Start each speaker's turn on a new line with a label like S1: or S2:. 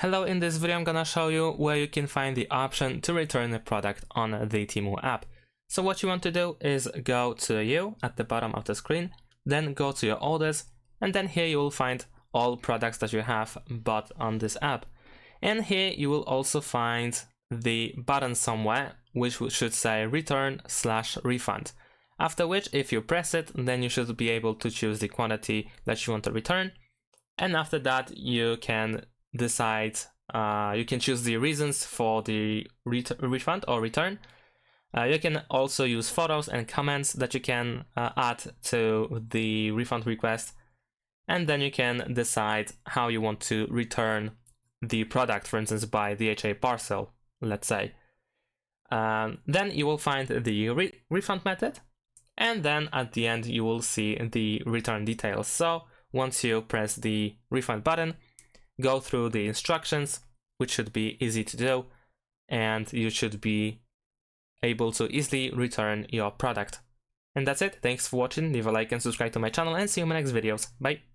S1: Hello, in this video I'm gonna show you where you can find the option to return a product on the TEMU app. So what you want to do is go to you at the bottom of the screen, then go to your orders, and then here you will find all products that you have bought on this app. And here you will also find the button somewhere which should say return/refund. After which, if you press it, then you should be able to choose the quantity that you want to return. And after that, you can decide, you can choose the reasons for the refund or return. You can also use photos and comments that you can add to the refund request. And then you can decide how you want to return the product, for instance, by DHL parcel, let's say. Then you will find the refund method. And then at the end, you will see the return details. So once you press the refund button, go through the instructions, which should be easy to do, and you should be able to easily return your product. And that's it. Thanks for watching. Leave a like and subscribe to my channel, and see you in my next videos. Bye.